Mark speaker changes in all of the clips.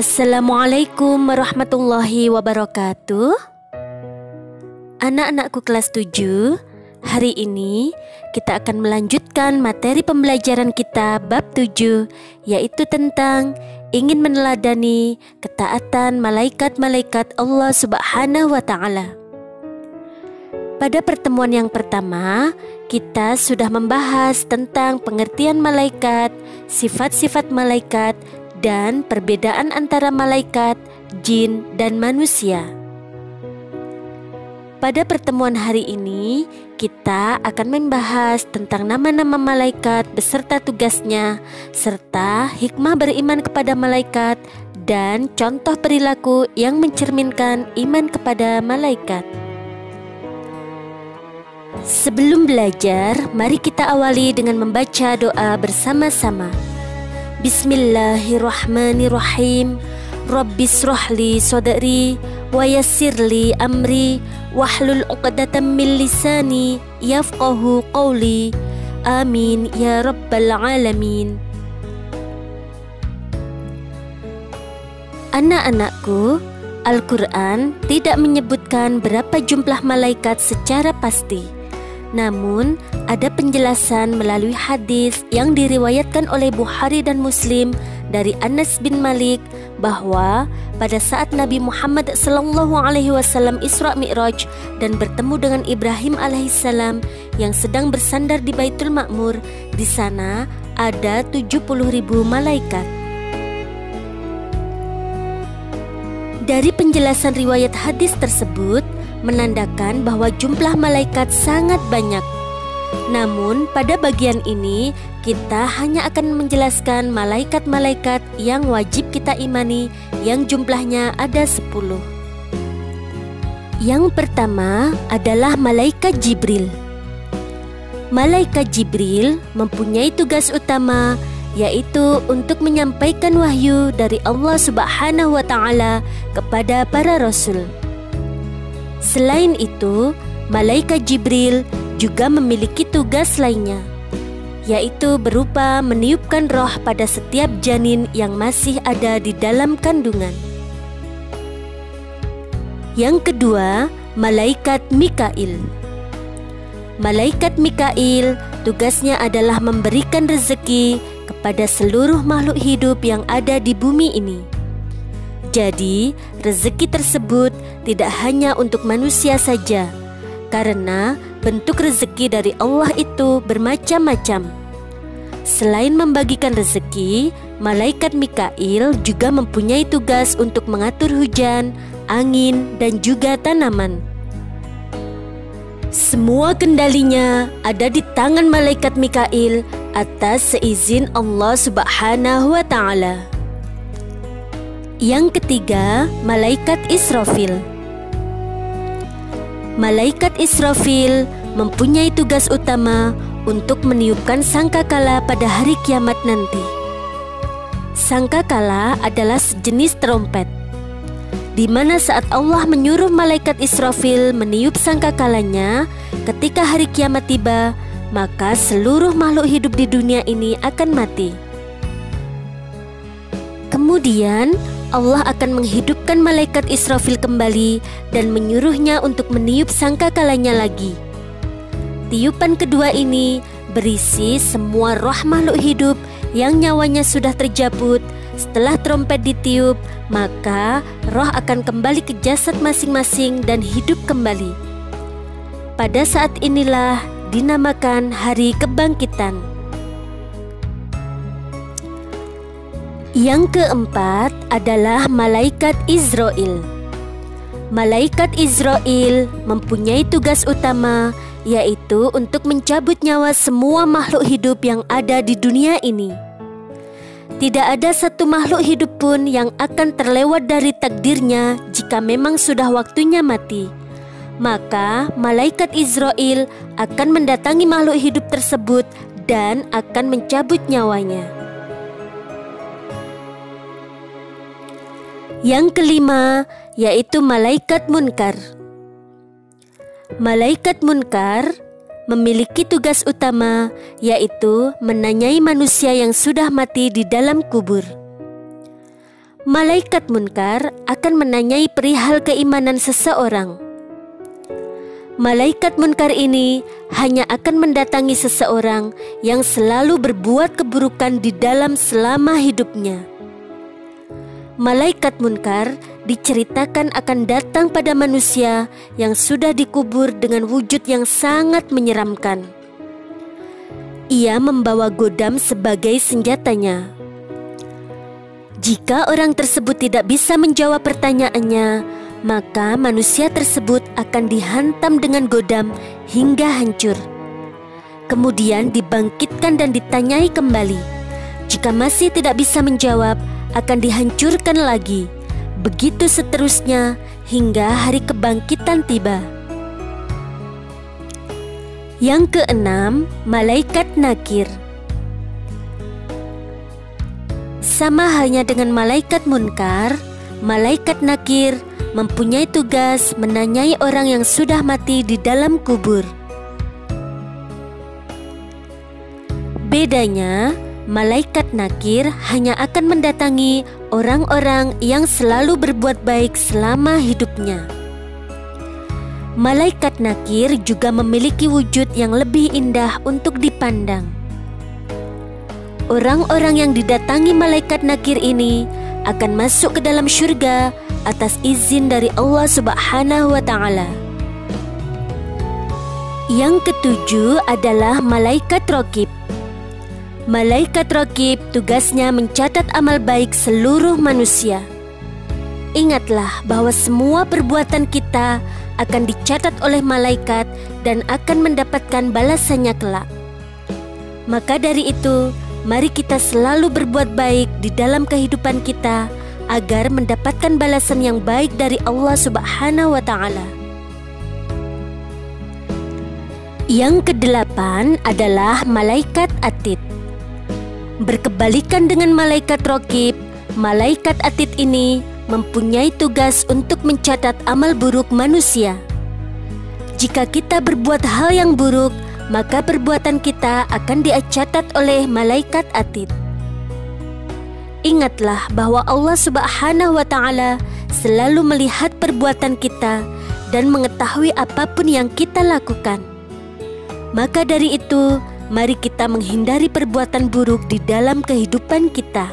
Speaker 1: Assalamualaikum warahmatullahi wabarakatuh. Anak-anakku kelas 7, hari ini kita akan melanjutkan materi pembelajaran kita bab 7, yaitu tentang ingin meneladani ketaatan malaikat-malaikat Allah Subhanahu wa Ta'ala. Pada pertemuan yang pertama, kita sudah membahas tentang pengertian malaikat, sifat-sifat malaikat, dan perbedaan antara malaikat, jin, dan manusia. Pada pertemuan hari ini, kita akan membahas tentang nama-nama malaikat beserta tugasnya, serta hikmah beriman kepada malaikat, dan contoh perilaku yang mencerminkan iman kepada malaikat. Sebelum belajar, mari kita awali dengan membaca doa bersama-sama. Bismillahirrahmanirrahim. Rabbishrahli sadri wa yassirli amri wahlul 'uqdatam min lisani yafqahu qawli. Amin ya rabbal alamin. Anak-anakku, Al-Quran tidak menyebutkan berapa jumlah malaikat secara pasti. Namun, ada penjelasan melalui hadis yang diriwayatkan oleh Bukhari dan Muslim dari Anas bin Malik bahwa pada saat Nabi Muhammad SAW Isra Mi'raj dan bertemu dengan Ibrahim alaihissalam yang sedang bersandar di Baitul Ma'mur, di sana ada 70.000 malaikat. Dari penjelasan riwayat hadis tersebut menandakan bahwa jumlah malaikat sangat banyak. Namun pada bagian ini kita hanya akan menjelaskan malaikat-malaikat yang wajib kita imani yang jumlahnya ada 10. Yang pertama adalah malaikat Jibril. Malaikat Jibril mempunyai tugas utama, yaitu untuk menyampaikan wahyu dari Allah Subhanahu wa Ta'ala kepada para rasul. Selain itu, malaikat Jibril juga memiliki tugas lainnya, yaitu berupa meniupkan roh pada setiap janin yang masih ada di dalam kandungan. Yang kedua, malaikat Mikail. Malaikat Mikail tugasnya adalah memberikan rezeki kepada seluruh makhluk hidup yang ada di bumi ini. Jadi, rezeki tersebut tidak hanya untuk manusia saja, karena bentuk rezeki dari Allah itu bermacam-macam. Selain membagikan rezeki, malaikat Mikail juga mempunyai tugas untuk mengatur hujan, angin, dan juga tanaman. Semua kendalinya ada di tangan malaikat Mikail atas seizin Allah Subhanahu wa Ta'ala. Yang ketiga, malaikat Israfil. Malaikat Israfil mempunyai tugas utama untuk meniupkan sangkakala pada hari kiamat nanti. Sangkakala adalah sejenis trompet, di mana saat Allah menyuruh malaikat Israfil meniup sangkakalanya ketika hari kiamat tiba, maka seluruh makhluk hidup di dunia ini akan mati. Kemudian Allah akan menghidupkan malaikat Israfil kembali dan menyuruhnya untuk meniup sangkakalanya lagi. Tiupan kedua ini berisi semua roh makhluk hidup yang nyawanya sudah terjabut. Setelah trompet ditiup, maka roh akan kembali ke jasad masing-masing dan hidup kembali. Pada saat inilah dinamakan hari kebangkitan. Yang keempat adalah malaikat Izrail. Malaikat Izrail mempunyai tugas utama, yaitu untuk mencabut nyawa semua makhluk hidup yang ada di dunia ini. Tidak ada satu makhluk hidup pun yang akan terlewat dari takdirnya jika memang sudah waktunya mati. Maka malaikat Izrail akan mendatangi makhluk hidup tersebut dan akan mencabut nyawanya. Yang kelima, yaitu malaikat Munkar. Malaikat Munkar memiliki tugas utama, yaitu menanyai manusia yang sudah mati di dalam kubur. Malaikat munkar akan menanyai perihal keimanan seseorang. Malaikat munkar ini hanya akan mendatangi seseorang yang selalu berbuat keburukan di dalam selama hidupnya. Malaikat munkar diceritakan akan datang pada manusia yang sudah dikubur dengan wujud yang sangat menyeramkan. Ia membawa godam sebagai senjatanya. Jika orang tersebut tidak bisa menjawab pertanyaannya, maka manusia tersebut akan dihantam dengan godam hingga hancur. Kemudian dibangkitkan dan ditanyai kembali. Jika masih tidak bisa menjawab, akan dihancurkan lagi. Begitu seterusnya hingga hari kebangkitan tiba. Yang keenam, malaikat nakir. Sama halnya dengan malaikat munkar, malaikat nakir mempunyai tugas menanyai orang yang sudah mati di dalam kubur. Bedanya, malaikat nakir hanya akan mendatangi orang-orang yang selalu berbuat baik selama hidupnya. Malaikat nakir juga memiliki wujud yang lebih indah untuk dipandang. Orang-orang yang didatangi malaikat nakir ini akan masuk ke dalam syurga atas izin dari Allah Subhanahu wa Ta'ala. Yang ketujuh adalah malaikat raqib. Malaikat raqib tugasnya mencatat amal baik seluruh manusia. Ingatlah bahwa semua perbuatan kita akan dicatat oleh malaikat dan akan mendapatkan balasannya kelak. Maka dari itu, mari kita selalu berbuat baik di dalam kehidupan kita agar mendapatkan balasan yang baik dari Allah Subhanahu wa Ta'ala. Yang kedelapan adalah malaikat atid. Berkebalikan dengan malaikat raqib, malaikat atid ini mempunyai tugas untuk mencatat amal buruk manusia. Jika kita berbuat hal yang buruk, maka perbuatan kita akan dicatat oleh malaikat atid. Ingatlah bahwa Allah Subhanahu wa Ta'ala selalu melihat perbuatan kita dan mengetahui apapun yang kita lakukan. Maka dari itu, mari kita menghindari perbuatan buruk di dalam kehidupan kita.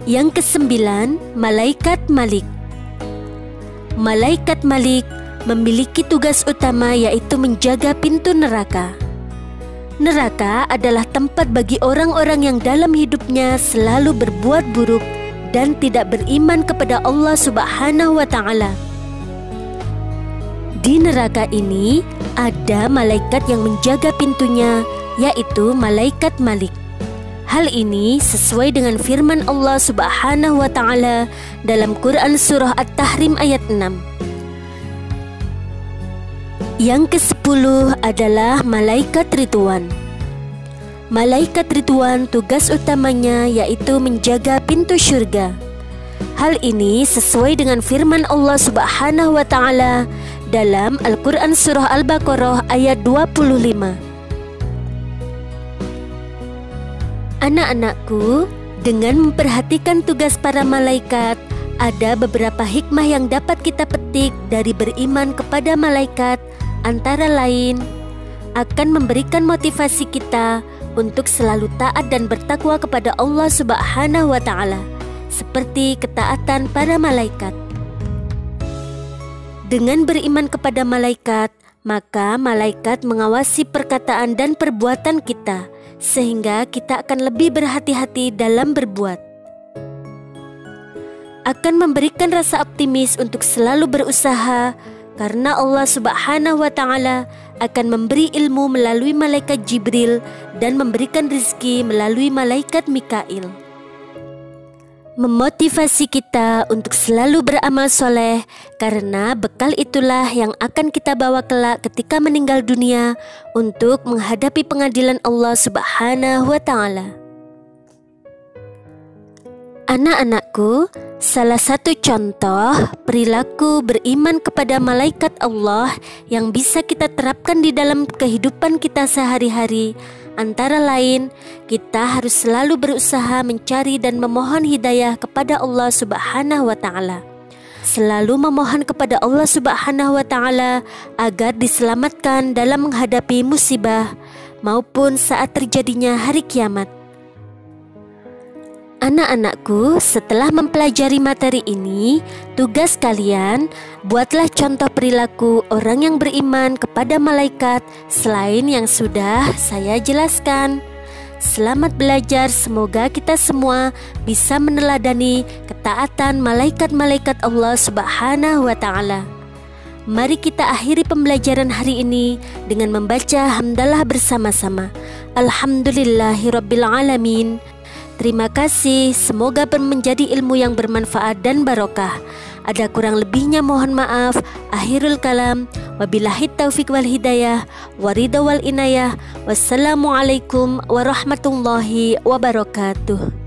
Speaker 1: Yang kesembilan, malaikat Malik. Malaikat Malik memiliki tugas utama yaitu menjaga pintu neraka. Neraka adalah tempat bagi orang-orang yang dalam hidupnya selalu berbuat buruk dan tidak beriman kepada Allah Subhanahu wa Ta'ala. Di neraka ini ada malaikat yang menjaga pintunya, yaitu malaikat Malik. Hal ini sesuai dengan firman Allah Subhanahu wa Ta'ala dalam Quran Surah At-Tahrim ayat 6. Yang ke-10 adalah malaikat Ridwan. Malaikat Ridwan tugas utamanya yaitu menjaga pintu syurga. Hal ini sesuai dengan firman Allah Subhanahu wa Ta'ala dalam Al-Quran Surah Al-Baqarah ayat 25. Anak-anakku, dengan memperhatikan tugas para malaikat, ada beberapa hikmah yang dapat kita petik dari beriman kepada malaikat. Antara lain, akan memberikan motivasi kita untuk selalu taat dan bertakwa kepada Allah Subhanahu wa Ta'ala, seperti ketaatan para malaikat. Dengan beriman kepada malaikat, maka malaikat mengawasi perkataan dan perbuatan kita, sehingga kita akan lebih berhati-hati dalam berbuat. Akan memberikan rasa optimis untuk selalu berusaha, karena Allah Subhanahu wa Ta'ala akan memberi ilmu melalui malaikat Jibril dan memberikan rezeki melalui malaikat Mikail. Memotivasi kita untuk selalu beramal soleh, karena bekal itulah yang akan kita bawa kelak ketika meninggal dunia untuk menghadapi pengadilan Allah Subhanahu wa Ta'ala. Anak-anakku, salah satu contoh perilaku beriman kepada malaikat Allah yang bisa kita terapkan di dalam kehidupan kita sehari-hari, antara lain kita harus selalu berusaha mencari dan memohon hidayah kepada Allah Subhanahu wa Ta'ala. Selalu memohon kepada Allah Subhanahu wa Ta'ala agar diselamatkan dalam menghadapi musibah maupun saat terjadinya hari kiamat. Anak-anakku, setelah mempelajari materi ini, tugas kalian buatlah contoh perilaku orang yang beriman kepada malaikat selain yang sudah saya jelaskan. Selamat belajar, semoga kita semua bisa meneladani ketaatan malaikat-malaikat Allah Subhanahu wa Ta'ala. Mari kita akhiri pembelajaran hari ini dengan membaca hamdalah bersama-sama. Alhamdulillahirabbil alamin. Terima kasih, semoga menjadi ilmu yang bermanfaat dan barokah. Ada kurang lebihnya mohon maaf. Akhirul kalam, wabillahi taufiq wal hidayah, waridha wal inayah. Wassalamualaikum warahmatullahi wabarakatuh.